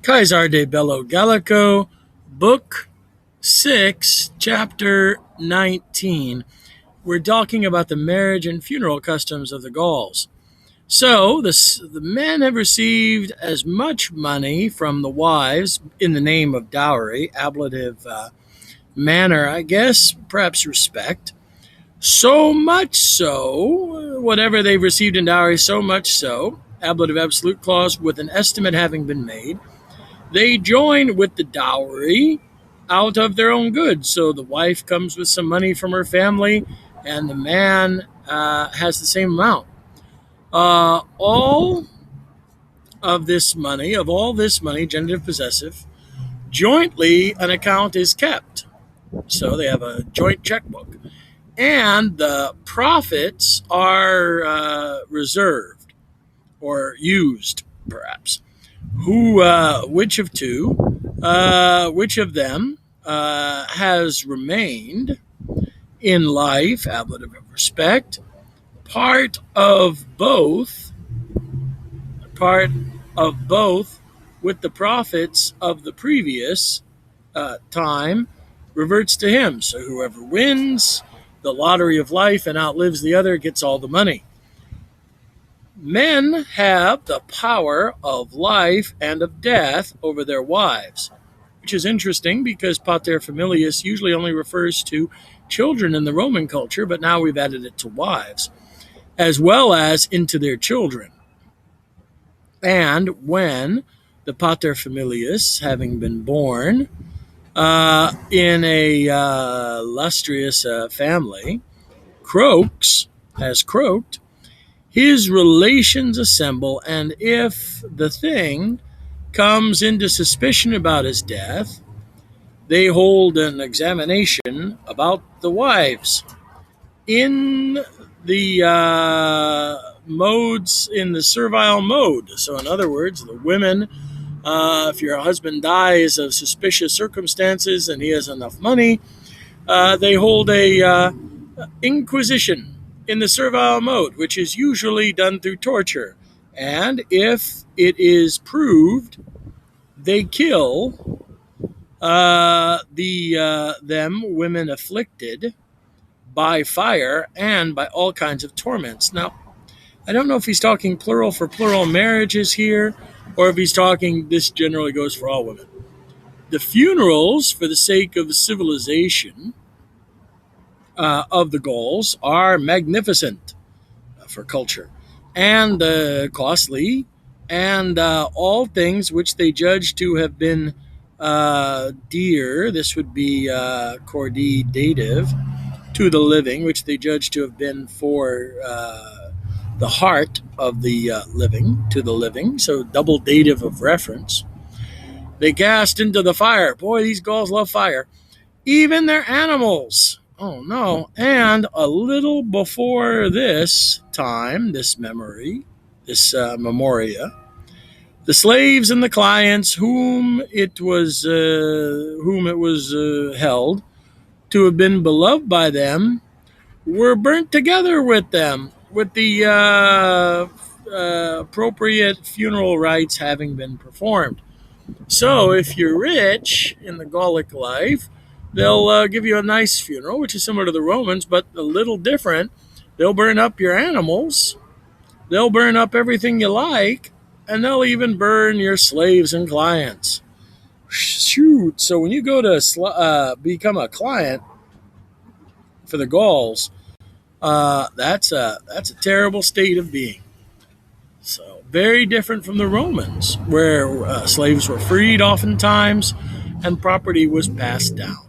Caesar de Bello Gallico, Book 6, Chapter 19. We're talking about the marriage and funeral customs of the Gauls. So, the men have received as much money from the wives in the name of dowry, ablative manner, I guess, perhaps respect. So much so, whatever they've received in dowry, so much so, ablative absolute clause, with an estimate having been made, they join with the dowry out of their own goods. So the wife comes with some money from her family, and the man has the same amount. All all this money, genitive possessive, jointly an account is kept. So they have a joint checkbook. And the profits are reserved or used, perhaps. Which of them has remained in life, ablative of respect, part of both, part of both, with the profits of the previous time reverts to him. So whoever wins the lottery of life and outlives the other gets all the money. Men have the power of life and of death over their wives, which is interesting because pater familias usually only refers to children in the Roman culture, but now we've added it to wives, as well as into their children. And when the pater familias, having been born in a illustrious family, has croaked, his relations assemble, and if the thing comes into suspicion about his death, they hold an examination about the wives. In the modes, in the servile mode. So, in other words, the women, if your husband dies of suspicious circumstances and he has enough money, they hold a inquisition in the servile mode, which is usually done through torture. And if it is proved, they kill them women afflicted by fire and by all kinds of torments. Now, I don't know if he's talking plural for plural marriages here, or if he's talking this generally goes for all women. The funerals, for the sake of civilization of the Gauls, are magnificent for culture and costly, and all things which they judge to have been dear. This would be cordie dative, to the living, which they judge to have been for the heart of the living, to the living. So double dative of reference. They cast into the fire. Boy, these Gauls love fire. Even their animals. Oh no. And a little before this time, this memory, this memoria, the slaves and the clients whom it was held to have been beloved by them were burnt together with them, with the appropriate funeral rites having been performed. So if you're rich in the Gallic life, they'll give you a nice funeral, which is similar to the Romans, but a little different. They'll burn up your animals, they'll burn up everything you like, and they'll even burn your slaves and clients. Shoot! So when you go to become a client for the Gauls, that's a terrible state of being. So very different from the Romans, where slaves were freed oftentimes and property was passed down.